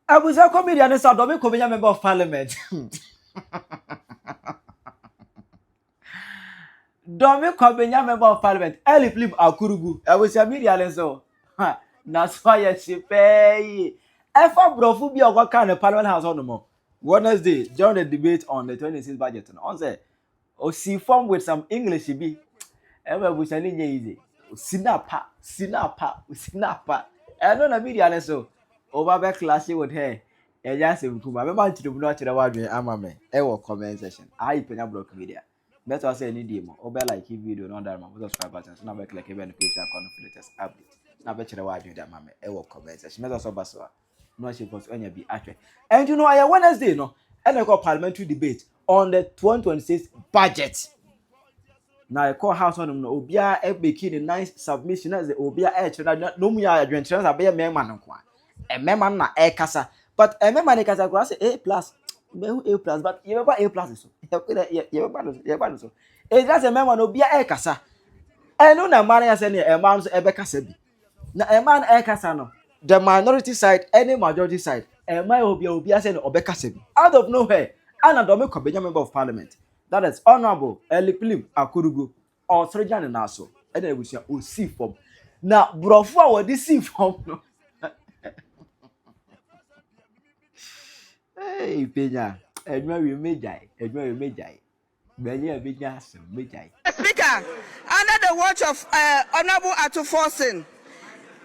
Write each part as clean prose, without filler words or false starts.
I was a comedian and South Dominica member of parliament. Dominica member of parliament, Elikplim Akrugu. I was a media and so. That's why she pay. If I brought be what kind of parliament house on the more. Wednesday, during the debate on the 26th budget, on say, or see form with some English be. Ever was an easy. Sinapa. I don't know media and so. Over back class with her. And just in Kuma, remember to do not to award me, Amame, ever comment session. I Penyah broke media. That's what I say any demo. Over like video, not that my subscribe buttons, not back like even page account for latest update. Now bet you award you that mamma, ever comment session. That's also Baswa. No, she was only be accurate. And you know, I Wednesday, no, and I got parliamentary debate on the 2026 budget. Now I call house on them, Obia, making a nice submission as the Obia edge, no me adventures, I be a man, a man na air casa. But a man casa grass A plus, A plus, but you ever A plus. So it's just a man no be a casa. And no man has any a man's ever casabi. Now a man air casano, the minority side, any majority side, and my Obia send Obecasabi. Out of nowhere, Anna Dominica Penyah member of parliament. That is Honorable Elikplim Akrugu or Surgeon and Naso. And then we say, oh, see form. Now, Brofa, what this see form? Hey, Penyah, and where we may die, and where we may die. Many a big ass, may die. Speaker, under the watch of Honorable Atuforsen,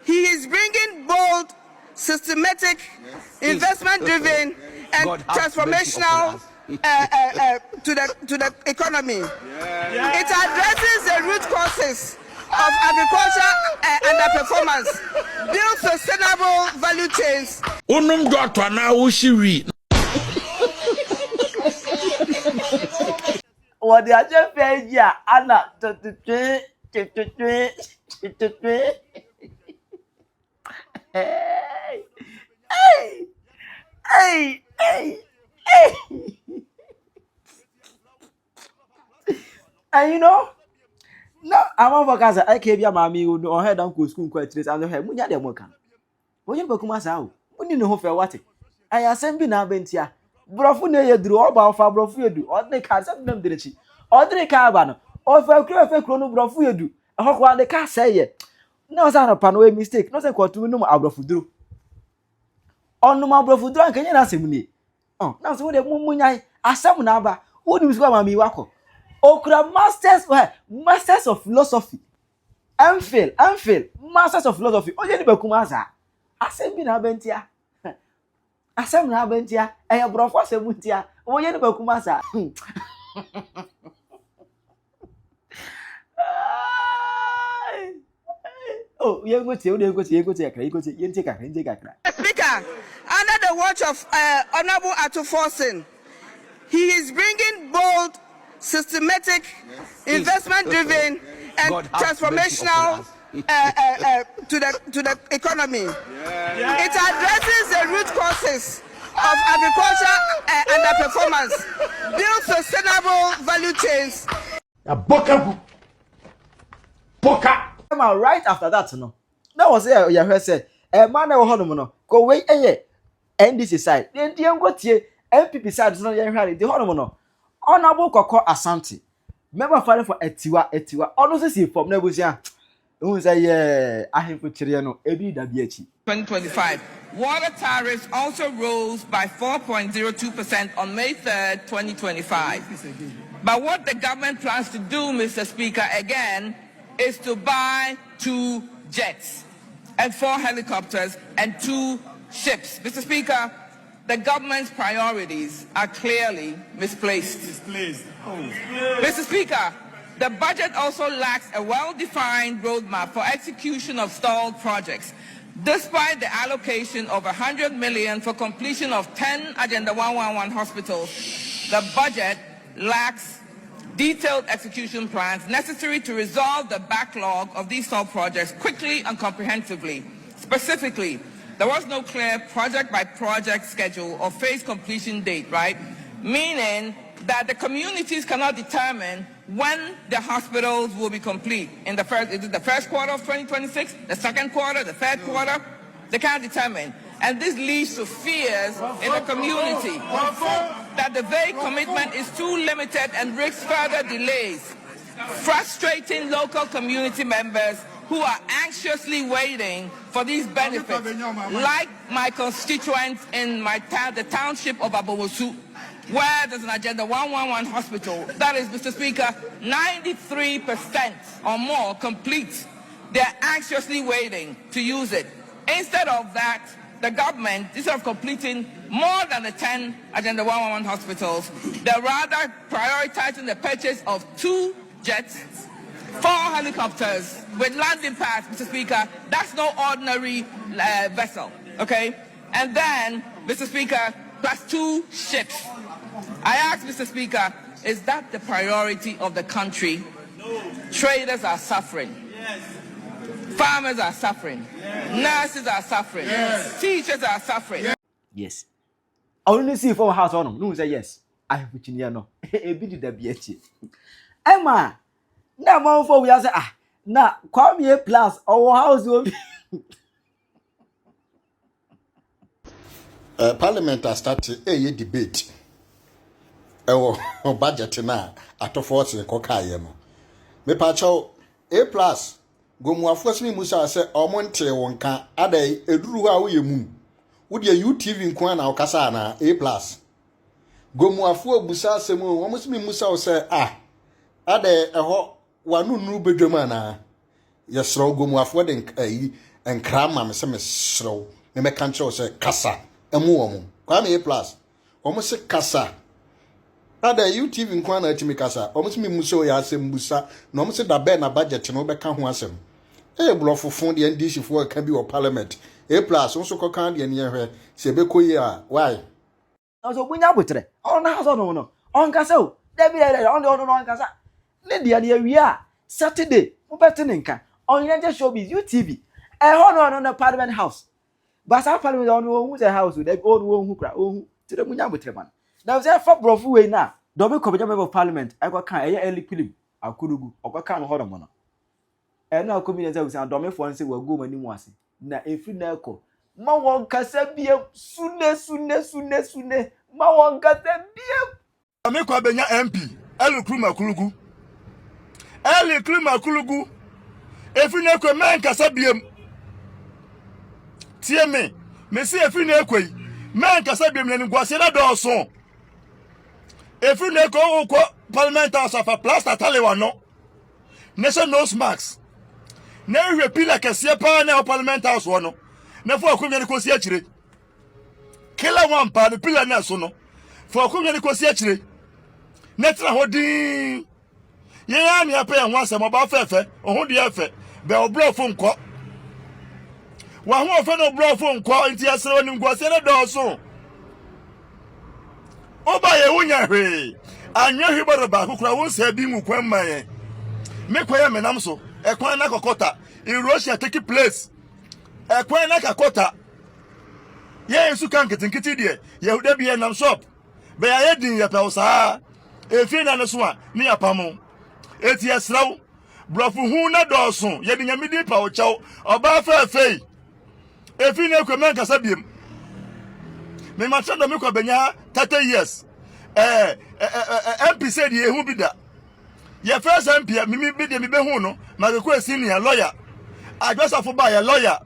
he is bringing bold, systematic, investment-driven, and transformational to the economy. It addresses the root causes of agriculture underperformance, build sustainable value chains. What the other page, Anna, hey. And you know, no, I'm on vacation. I came here, mammy, who know head uncle school quite trace and her Munya de Mokan. When you become as out, when you know for what I assemble be now bentia. Brofune drew about for brofu, or they can't send them direction, or they carbon, or for a chrono brofu, a hawk while they can't say it. No, it's not a panway mistake, not a quarter no abrofudu. On no more brofu drunk, and you answer me. Oh, now so the Munya, Asɛm naba, what is going on me wako? Okra masters of philosophy. MPhil, masters of philosophy. Oje ni bekumaza. Asɛm bi na bentia. Asɛm na bentia. Eya brofo asɛm ntia. Oje ni bekumaza. Oh, you go to kakra. Speaker, under the watch of Honorable Atuforsen, he is bringing bold, systematic, investment-driven, and transformational to the economy. It addresses the root causes of agriculture underperformance, build sustainable value chains. Right after that, no. That was you said, a man no go away NDC side. Then the go tie NPP side no the no. Honorable Koko Asante. Member fighting for Etiwa. Almost see from Nebusia. Who say, yeah, I have put Chiriano, Ebi Dabiachi. 2025. Water tariffs also rose by 4.02% on May 3rd, 2025. But what the government plans to do, Mr. Speaker, again, is to buy 2 jets and 4 helicopters and 2 ships. Mr. Speaker, the government's priorities are clearly misplaced. Mr. Speaker, the budget also lacks a well-defined roadmap for execution of stalled projects. Despite the allocation of 100 million for completion of 10 Agenda 111 hospitals, the budget lacks detailed execution plans necessary to resolve the backlog of these stalled projects quickly and comprehensively. Specifically, there was no clear project-by-project schedule or phase completion date, right? Meaning that the communities cannot determine when the hospitals will be complete. In the first quarter of 2026, the second quarter, the third quarter, they can't determine. And this leads to fears in the community that the very commitment is too limited and risks further delays, frustrating local community members who are anxiously waiting for these benefits, like my constituents in the township of Abowosu, where there's an Agenda 111 hospital that is, Mr. Speaker, 93% or more complete. They're anxiously waiting to use it. Instead of that, the government, instead of completing more than the 10 Agenda 111 hospitals, they're rather prioritizing the purchase of 2 jets, 4 helicopters with landing pads, Mr. Speaker. That's no ordinary vessel, okay? And then, Mr. Speaker, plus 2 ships. I ask, Mr. Speaker, is that the priority of the country? No. Traders are suffering. Yes. Farmers are suffering. Yes. Nurses are suffering. Yes. Teachers are suffering. Yes. I only see for house on. No say yes. I have put in here no. E bi the BH. Emma. Na man for we say na come here plus our house will be. Parliament has started a debate. Budget na atofo se kokaye no. Me pa chaw A+ gomuafo se musa se omonte wonka adai eduru a wo yemu. Wo de UTV nko na okasa na A+ gomuafo abusa se mu wo se musa wo se adai eho wanunu bedwam na yesro gomuafo de enkrama me se mesro me meka se kasa emu wo mu kwa me A+ wo se kasa ada UTV nkwa na atimi kasa omusimi muso ya asem busa na omusi da be na budget no be ka ho asem blofofo de NDC fo ka bi o parliament A+ nso ko kan de ne hwe se be koyi a why na so bunya botre on na so no on kasa o da bi on kasa ne dia de wi a Saturday mo beti ne nka on yenje showbiz UTV ho no parliament house basa parliament on hu se house da bi on hu kra hu tire bunya botre man. Now, there for brofu way now. Double committee member of parliament. I got can Elikplim Akrugu. I got can hold on mono. And now community will say, "Dome for say we go mani mwasi." Na efi na eko. Ma won kasa biem sune. Ma won kasa biem. Ame kwa Penyah MP Elikplim Akrugu. Elikplim Akrugu. Efi na eko man kasa biem. Tie me see efi na eko yi. Man kasa biem na ngwase na do so. If you go Parliament House of blàst atalewa no, nation nose marks. Ne repeat like a sepa na Parliament House no. Ne for akumya ni kosi achire. Kila one pa the pillar na so no. For akumya ni kosi achire. Ne tra hodin. Ye ya ni ape yan asem oba fefe, ohun de efe. Be obro fo nko. Wa ho ofe no obro fo nko nti asere oni ngwase na do so. Oba ye wunya hwe anya hwe ba kokura won se bi mu kwan man me kwaya menam so ekwan na kokota erosion take place ekwan na kakota ye ensu kan kitinkiti de yehuda bi enam shop be ya yedin ya pawsa efi na no so a ne yapamo eti esraw brofu hu na doso yedin nyamidi pa o chaw oba fa fei efi na ekwan kasa biem me matcha do me kwa Penyah 30 years MP said ye hu bida ye first MP mimi bi de me be hu no ma ko senior lawyer adviser for by a lawyer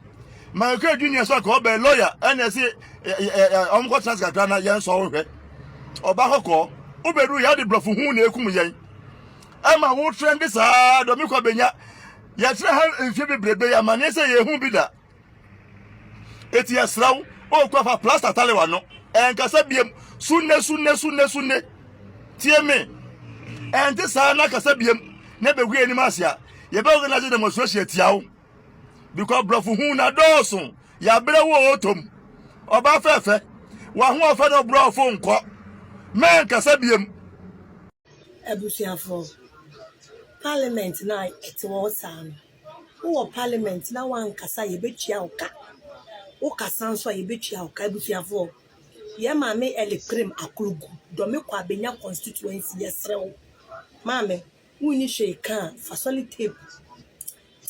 ma ko junior so ko be lawyer and say ko transfer na yen so hwe oba hoko oberu ya de blofu hu na ekum yen ama wo trend sa do me kwa Penyah ye tre ha mfie bebrebe ya ma ne say ye hu bida eti yesraw o kwa fa blàst atalewa no enkasa biem sunne tie me ente sa na kasa biem na begwe ani masia ye be organize demonstration tiawo because blofu hu na doso ya bere wo otom oba fefe wa hu ofa no blofu nko men kasa biem ebusiafo parliament na etwo san wo parliament na wan kasa ye betua oka o kasa so ye betua oka ebusiafo ye mame Elikplim Akrugu dome kwa Penyah constituency yesrew mame wuni sheka fasoli tape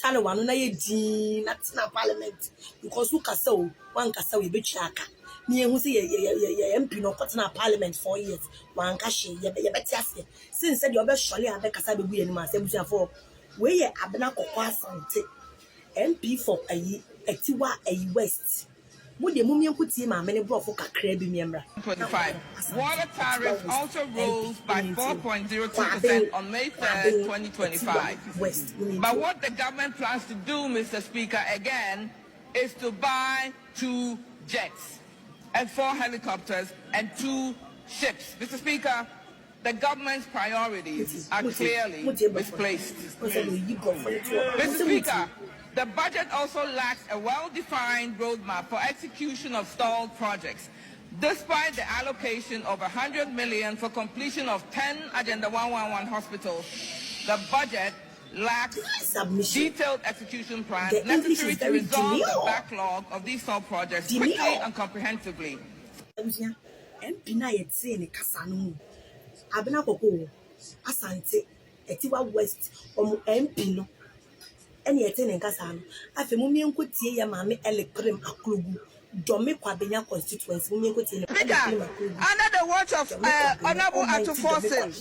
Sana one na ye di na parliament because who kasa o one kasa we be chaka. Me who say ye MP no cut na parliament 4 years. One kashi ye betia se. Since said you be surely have kasa be bu anima se busia for we ye abena kokwa asante. MP for ayi etiwa ayi west. Water tariffs also rose by 4.02% on May 3rd, 2025. But what the government plans to do, Mr. Speaker, again, is to buy 2 jets and 4 helicopters and 2 ships. Mr. Speaker, the government's priorities are clearly misplaced. Mr. Speaker, the budget also lacks a well-defined roadmap for execution of stalled projects. Despite the allocation of 100 million for completion of 10 Agenda 111 hospitals, the budget lacks detailed execution plans necessary to resolve the backlog of these stalled projects quickly and comprehensively. Asante, Etiwa West, MP no. Any attending Casano. I feel Mumian could see your mammy Elikplim Akrugu. Domi Penyah constituency. Under the watch of Honorable Atufossin,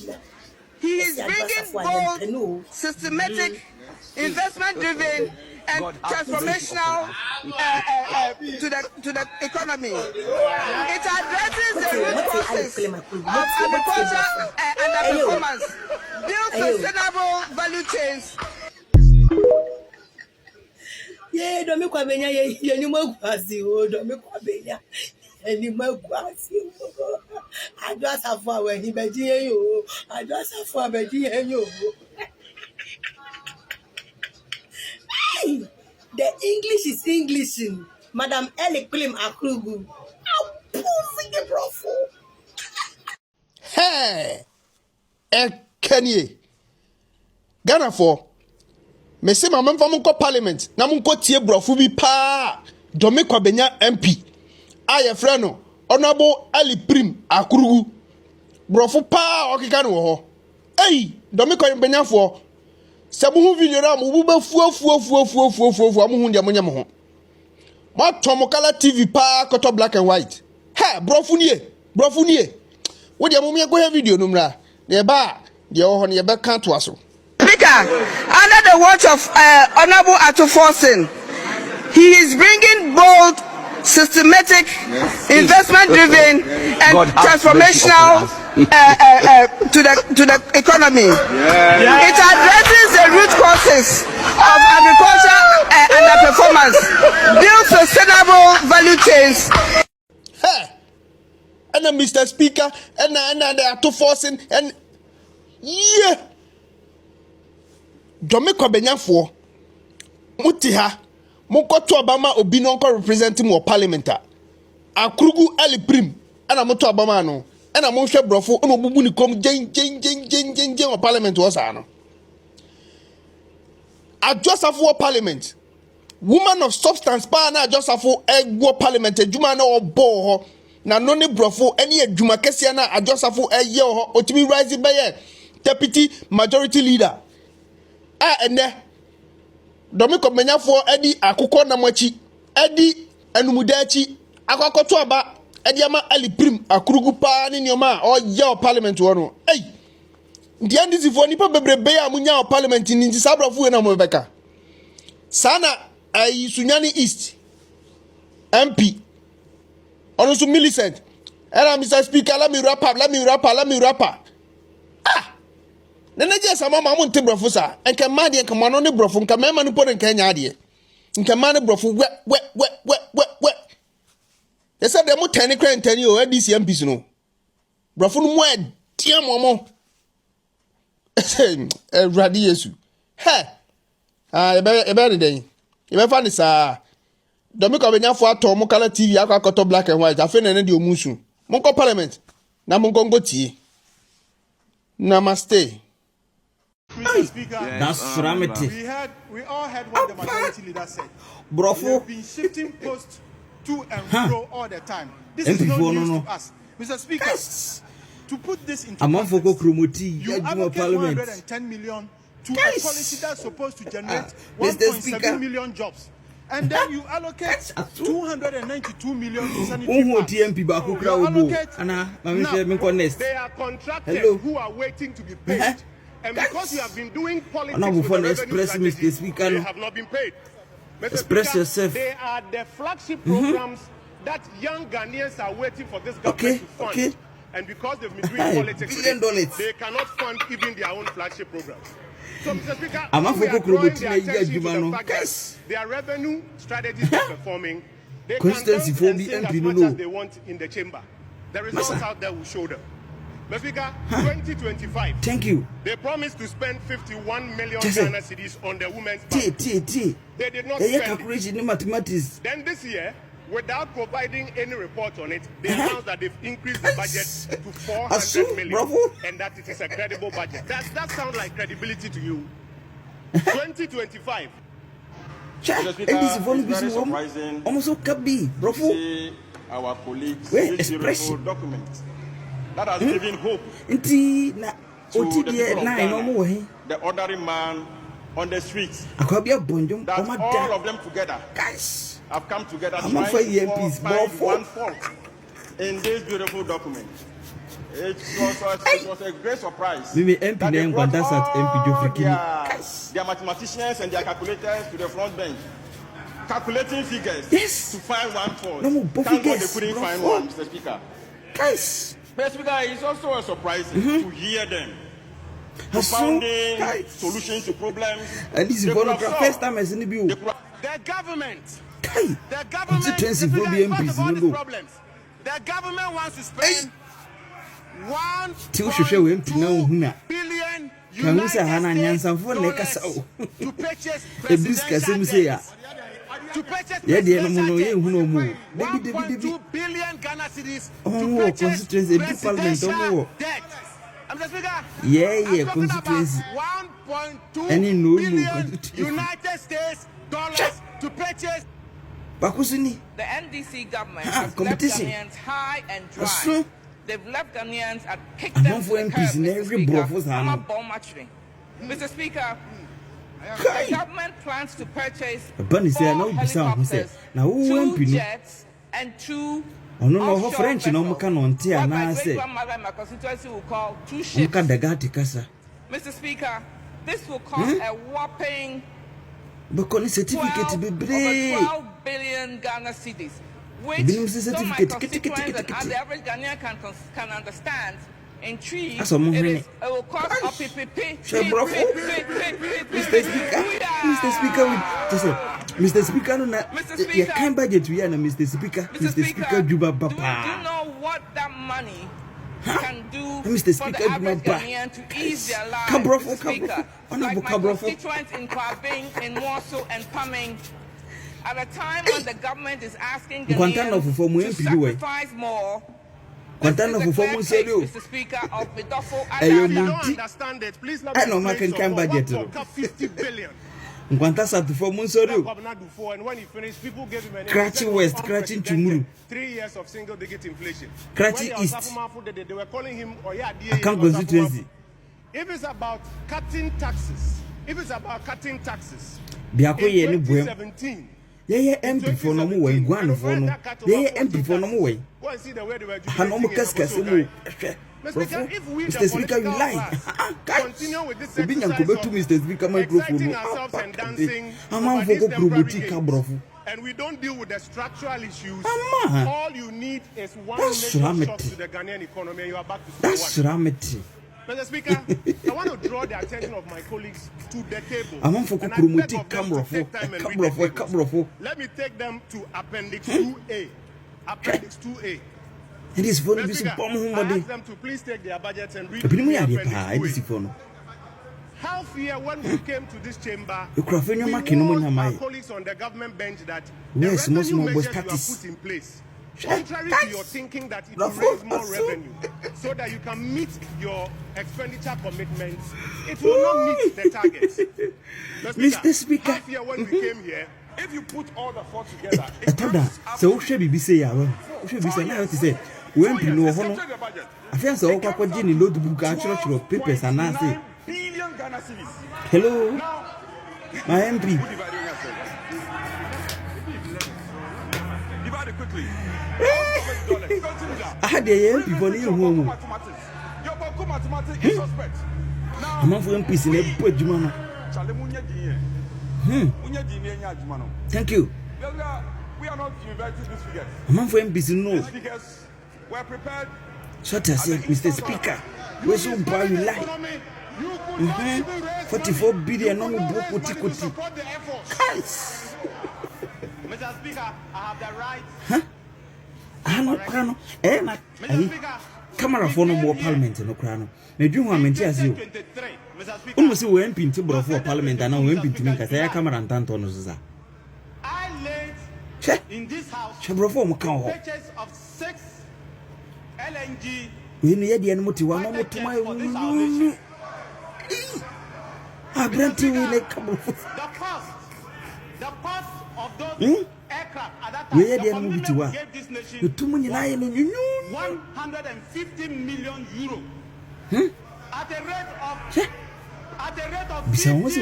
he is bringing bold, systematic, investment-driven, and transformational to the economy. It addresses the root causes of agriculture underperformance, builds sustainable value chains. Yeah, don't make Penyah, you know, don't make Penyah. Animal quasi. I just have for when he bet you. I just have for bet you. The English is English. Madam Elikplim Akrugu. I'm proving the bro. Hey, Kenny. Ghana for. Me se ma memfa mo parliament na mo tie brofu bi pa Domi Penyah MP aye frɛ no Honorable Elikplim Akrugu brofu pa okika no ho ei Domi Penyah fo se mo hu video na mo bu ba fu mo hu ndem nyam ho mo tomo kala TV pa koto black and white he brofu nie wo de mo me go video no mra de ba de ho ne be kan to aso. Speaker, under the watch of Honorable Atufossin, he is bringing bold, systematic, investment-driven, and transformational to the economy. It addresses the root causes of agriculture underperformance, builds sustainable value chains. Hey, and Mr. Speaker, and the Atufossin, and yeah. Domi Penyah for Mutiha Mokoto Obama Obinonko representing more parliament. Akrugu Elikplim and a Moto Obama no and a Moshe Brofo and Obubuni come Jane or parliament was ano. I just have for parliament. Woman of substance pa na just have for egg parliament a juma no bo na noni brofo any a juma kesia na I just have for a year or to be rising by deputy majority leader. And Domi Penyah for Eddie Akuko Namachi, Eddie Anumudachi, Akakoto Aba, Ediama Elikplim Akrugu pa in your ma or your parliament one. Hey, the NDC for Nipa Bebrea Munya parliament in the Sabra Fuena Mobeka. Sana Sunyani East MP. Also Millicent. And Mr. Speaker, let me wrap up. Nene je sama mamu nte brofo sa enke ma de enke mano ne brofo enke mema no poden kan nya de enke ma ne brofo we they said dem 10 kran 10 o NDC MPs no brofo no mo tie momo radi yesu he e be den e be fa ni sa Domi Penyah fo ato mo kala TV akakoto black and white afi nene de omusu mo ko parliament na mo ngo tie. Namaste. Mr. Speaker, That's Framity. We all heard what the majority leader said. Brofo. We have been shifting posts to and fro all the time. This is no news to us. Mr. Speaker, to put this into context, you allocate 110 million to a policy that's supposed to generate 1.7 million jobs. And then you allocate 292 million to sanitary pads. Now, they are contractors who are waiting to be paid. And because you have been doing politics with the revenue strategy, they have not been paid. Express yourself. They are the flagship programs that young Ghanaians are waiting for this government to fund. And because they've been doing politics, they cannot fund even their own flagship programs. So, Mr. Speaker, we are drawing their attention to the fact that their revenue strategies are performing. They can dance and sing as much as they want in the chamber. The results out there will show them. Mr. Speaker, 2025. Thank you. They promised to spend 51 million Ghana cedis on the women's bank. They did not spend it. Then this year, without providing any report on it, they announced that they've increased the budget to 400 million and that it is a credible budget. Does that sound like credibility to you? 2025. It is very surprising. Almost see our colleagues this beautiful document that has given hope to the ordinary man on the streets. That all of them together have come together trying to find one fault in this beautiful document. It was a great surprise that they brought all their mathematicians and their calculators to the front bench, calculating figures to find one fault. Thank God they couldn't find one, Mr. Speaker. Mr. Speaker, it's also a surprise to hear them propounding solutions to problems. And this is one of the first time as in the view. The government wants to spend 1 billion United States dollars to purchase presidential debts. To purchase presidential 1.2 billion Ghana cedis to purchase presidential debt. Mr. Speaker, constituency. 1.2 billion United States dollars to purchase. The NDC government has left Ghanaians high and dry. They've left Ghanaians and kicked them to the curb, Mr. Speaker. The government plans to purchase 4 helicopters, 2 jets, and 2 offshore vessels, what my great-grandmother in my constituency will call 2 ships. Mr. Speaker, this will cost a whopping 12 billion Ghana cedis, which so my constituents and the average Ghanaian can understand. In trees, it will cost Mr. Speaker, you can't budget we are Mr. Speaker. Mr. Speaker, do you know what that money can do for the average Ghanaian to ease their lives? Mr. Speaker, like my constituents in Kwabing, in Warsaw and Paming, at a time when the government is asking Ghanaians to sacrifice more. Mr. Speaker, of Bidofo, I don't understand it. Please let me explain. Budget 50 billion. And when he finished, people gave him Scratching West, scratching Chumuru. 3 years of single-digit inflation. Scratching East. They were calling him constituency. If it's about cutting taxes, in 2017. MP for no way, one for no. MP for no way. Mr. Speaker, you lie. Continue with this and we don't deal with the structural issues. All you need is one major shock to the Ghanaian economy and you are back to square one. Mr. Speaker, I want to draw the attention of my colleagues to the table. And I beg of them to take time and read the tables. Let me take them to Appendix 2A. Appendix 2A. It is for I ask them to please take their budgets and read Appendix 2A. Half year when we came to this chamber, we warned our colleagues on the government bench that the revenue measures you have put in place, contrary to your thinking that it will raise more revenue so that you can meet your expenditure commitments, it will not meet the targets. Mr. Speaker, half year when we came here, if you put all the 4 together, it comes up. So should be say now to say when you know I feel so awkward in notebook actual papers and I say Ghana cedis. Hello, Now, my MP. divide it quickly. I had the MP for you. Your mathematics is suspect. Now, I'm for MPs in every point, Jumano. Thank you. We are not inverting these figures. I'm for MPs in no. These figures were prepared. Shut us, Mr. Speaker. We're so proud you lie. 44 billion on book with Mr. Speaker, I have the right. Huh? Camera for no more parliament in Ukraine. May you want me as you almost went into for parliament and now went into make a camera and Tantonosa. I laid in this house purchase of 6 LNG. We need the animal to one more to my I grant you in a couple of the cost of those aircraft at that time, we had the the animal to government one. gave this nation You too many lying in you. 150 million euro at a rate of Besides,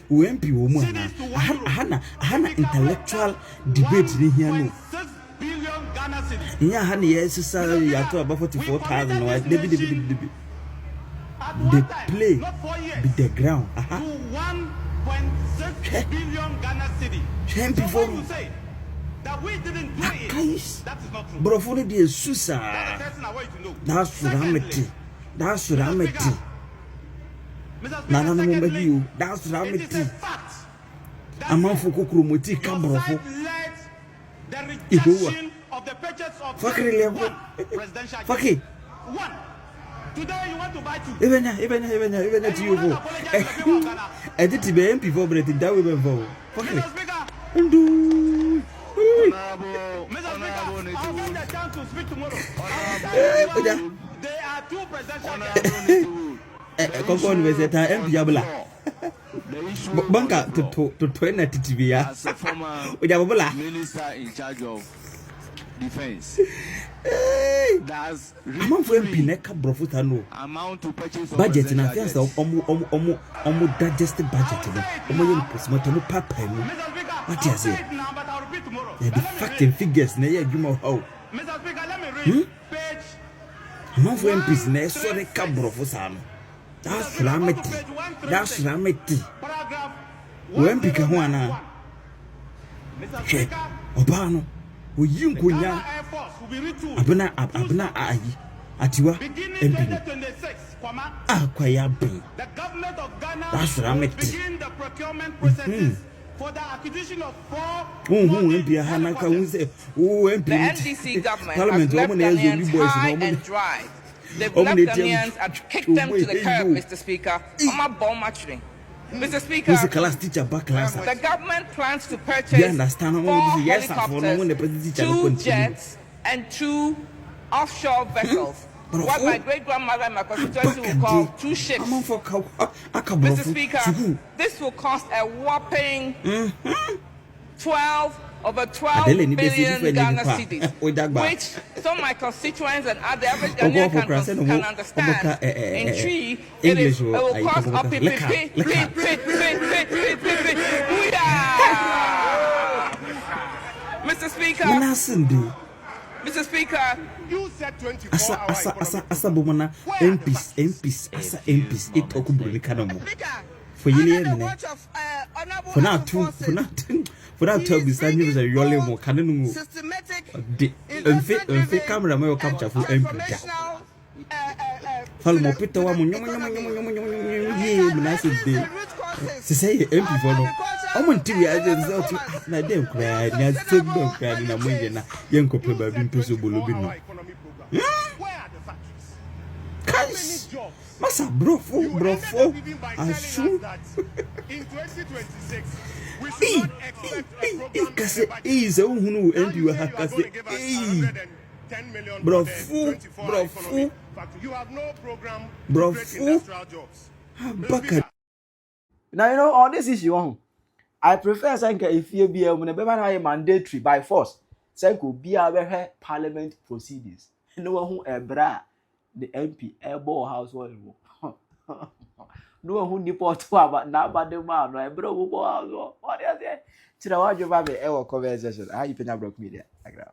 we MP woman. Hana intellectual debate in here. 6 billion Ghana cedis. Yeah, honey, yes, sir. You have to about 44,000. They play with the ground. To 1.6 billion Ghana cedis. So when you say that we didn't do it, that is not true. But for the Susa, That's the first thing I want you to know. that's Surameti. That's Surameti. Mr. Speaker, Nana secondly, you. That's it is a Surameti. fact that I'm on for Kukrumoti your Cambrofo. side led the rejection of the purchase of Fuck one it, presidential fuck jet. it. One. Today you want to buy 2. Even to you. I did to be MP for Britain. That we went for. Fuck Mr. it. Speaker, Undo. Mr. Speaker, I'll get the chance to speak tomorrow. There are 2 presidential jets. Congo University MP Abla. Banka to 20 TV. As a former minister in charge of defense, that's I'm on for MP Neka Brofutano. amount to purchase of Budget in presidential affairs of almost digested budget. Almost postmortem papa. Mr. Speaker, What I'll is say it? it now, but I'll repeat tomorrow. The But let me fact read. and figures. Nay, you know how. Mr. Speaker, let me read page. I'm on for MPs. Nay, sorry, Cabrofusano. That's Rameti. That's Rameti. Paragraph When Picahuana. 101. Mr. Che, Speaker, Obano. We you go Ghana ya. Air Force will be retooled. Abuna ayi. Atiwa. Beginning MP. 2026, Kwaya bin. the government of Ghana That's will Rameti. begin the procurement processes for the acquisition of 4 MP Hanaka who say, oh, MP. The NDC government Parliament, has left woman, as you Ghanaians boys, high woman. and dry. They've Woman, left they tell Ghanaians you, and kicked them to the hey, curb, you. Mr. Speaker. I'm a bomb actually. Mr. Speaker, Who's the class teacher back class? the government plans to purchase You understand? 4 Yes, I follow when the president teacher will 2 continue. jets, and 2 offshore vessels. But What of my all- great-grandmother and my constituency will call 2 ships. I'm on for Mr. Speaker, this will cost a whopping 12 Adele, need to see billion different Ghana pa. cedis, With that bar. which some of my constituents and other average Ogo Ghanaian for Christ, can and Ogo- understand. Ogoka, In tree, English it or will cost Ogoka, up to Leka. Mr. Speaker, Mr. Speaker, You said 24 hours. Asa Bomana, MPs, it talk about the Canamo. For you, for now, for now, tell me, Sandy was a yolly more canon. Systematic The camera may capture for MP. Follow more Peter one, say MP follow. I'm on TV. I just thought I didn't cry. I still don't cry in a million. Young couple have been possible. Where are the factories? Guys, Jobs. Massa, You ended up even by I telling should. us that in 2026 we should not expect a program Kasi, in the budget. is a who Now MP you will say you have are going to give us 110 million Bro, for the fool, 24 bro, economy fool. factory. You have no program Bro, to create fool. industrial jobs. Baka. Now, you know, on this issue, I prefer saying if you be able to mandatory by force, say could be a parliament proceedings. No one who a bra the MP a ball household. no who nipa to aba na aba de ma no e bro wo bo azo what is it tira wa jo ba be e wo conversation how you Penyah Block Media agra